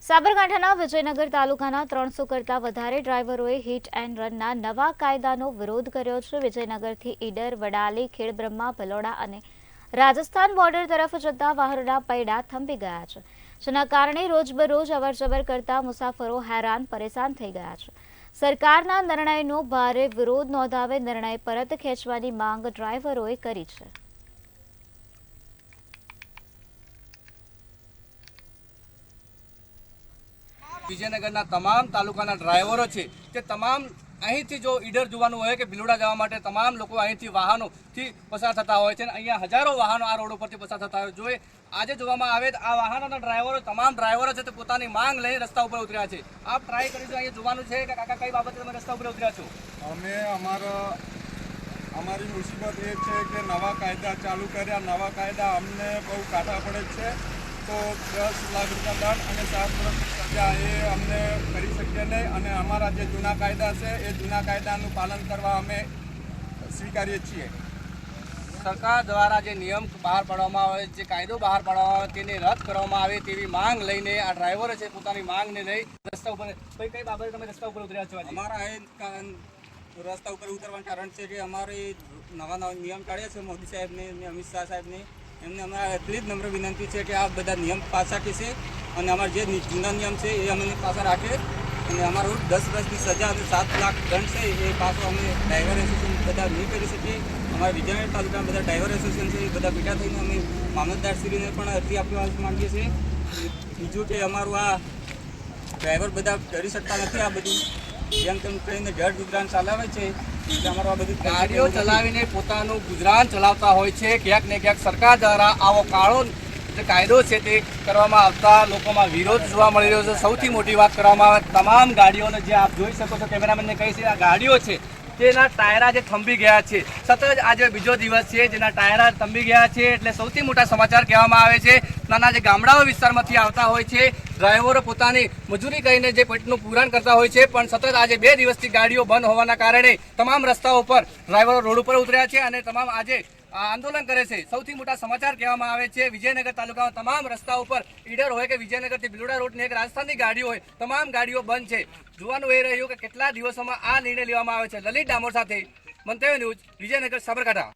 સાબરકાંઠાના વિજયનગર તાલુકાના 300 કરતા વધારે ડ્રાઈવરોએ હિટ એન્ડ રનના નવા કાયદાનો વિરોધ કર્યો છે। વિજયનગરથી ઈડર, વડાલી, ખેડબ્રહ્મા, ભલોડા અને રાજસ્થાન બોર્ડર તરફ જતા વાહનોના પૈડા થંભી ગયા છે, જેના કારણે રોજબરોજ અવરજવર કરતા મુસાફરો હેરાન પરેશાન થઈ ગયા છે। સરકારના નિર્ણયનો ભારે વિરોધ નોંધાવે નિર્ણય પરત ખેંચવાની માંગ ડ્રાઈવરોએ કરી છે। વિજયનગરના તમામ તાલુકાના ડ્રાઈવરો છે તે તમામ અહીંથી જો ઈડર જવાનું હોય કે ભિલોડા જવા માટે તમામ લોકો અહીંથી વાહનોથી પસાર થતા હોય છે અને અહીંયા હજારો વાહનો આ રોડ ઉપરથી પસાર થતા હોય જોઈએ। આજે જોવામાં આવે તો આ વાહનોના ડ્રાઈવરો તમામ ડ્રાઈવરો છે તે પોતાની માંગ લઈને રસ્તા ઉપર ઉતર્યા છે। આપ ટ્રાય કરીશું અહીંયા જોવાનું છે કે કાકા કઈ બાબતે તમે રસ્તા ઉપર ઉતર્યા છો? અમે અમારી મુસીબત એ છે કે નવા કાયદા ચાલુ કર્યા। નવા કાયદા અમને બહુ કાઢા પડે છે, તો 10 લાખ રૂપિયા દંડ અને 7 વર્ષની સજા એ અમને કરી શકીએ નહીં અને અમારા જે જૂના કાયદા છે એ જૂના કાયદાનું પાલન કરવા અમે સ્વીકારીએ છીએ। સરકાર દ્વારા જે નિયમ બહાર પાડવામાં આવે, જે કાયદો બહાર પાડવામાં આવે તેને રદ કરવામાં આવે તેવી માંગ લઈને આ ડ્રાઈવરો છે પોતાની માંગને લઈ રસ્તા ઉપર કઈ બાબતે તમે રસ્તા ઉપર ઉતર્યા છો? અમારા રસ્તા ઉપર ઉતરવાનું કારણ છે કે અમારે નવા નિયમ કાઢ્યા છે મોદી સાહેબને અને અમિત શાહ સાહેબને, એમને અમારા એટલી જ નમ્ર વિનંતી છે કે આ બધા નિયમ પાછા ખેંચે અને અમારા જે જૂના નિયમ છે એ અમને પાછા રાખે અને અમારું 10 વર્ષની સજા અને 7 લાખ દંડ છે એ પાછો અમે ડ્રાઈવર એસોસિએશન બધા નહીં કરી શકીએ। અમારા વિજયનગર તાલુકાના બધા ડ્રાઈવર એસોસિએશન છે એ બધા ભેગા થઈને અમે મામલતદારશ્રીને પણ અરજી આપવા માંગીએ છીએ। બીજું કે અમારું આ ડ્રાઈવર બધા કરી શકતા નથી, આ બધું જેમ તેમ કહીને ઘર ગુજરાન ચલાવે છે એટલે અમારું આ બધું ગાડીઓ ચલાવીને પોતાનું ગુજરાન ચલાવતા હોય છે। ક્યાંક ને ક્યાંક સરકાર દ્વારા આવો કાળો જે કાયદો છે તે કરવામાં આવતા લોકોમાં વિરોધ જોવા મળી રહ્યો છે। સૌથી મોટી વાત કરવામાં આવે તમામ ગાડીઓને જે આપ જોઈ શકો છો, કેમેરામેનને કહી છે આ ગાડીઓ છે તેના ટાયરા જે થંભી ગયા છે। સતત આજે બીજો દિવસ છે જેના ટાયરા થંભી ગયા છે, એટલે સૌથી મોટા સમાચાર કહેવામાં આવે છે નાના જે ગામડાઓ વિસ્તારમાંથી આવતા હોય છે ડ્રાઈવરો પોતાની મજૂરી કરીને જે પેટનું પૂરણ કરતા હોય છે, પણ સતત આજે 2 દિવસથી ગાડીઓ બંધ હોવાના કારણે તમામ રસ્તાઓ પર ડ્રાઈવરો રોડ ઉપર ઉતર્યા છે અને તમામ આજે આંદોલન કરે છે। સૌથી મોટા સમાચાર કહેવામાં આવે છે વિજયનગર તાલુકાના તમામ રસ્તા ઉપર ઈડર હોય કે વિજયનગરથી ભિલોડા રોડની એક રાજસ્થાનની ગાડીઓ હોય તમામ ગાડીઓ બંધ છે। જોવાનું એ રહ્યું કે કેટલા દિવસોમાં આ નિર્ણય લેવામાં આવે છે। લલિત ડામોર સાથે મંતવ્ય ન્યૂઝ, વિજયનગર, સાબરકાંઠા।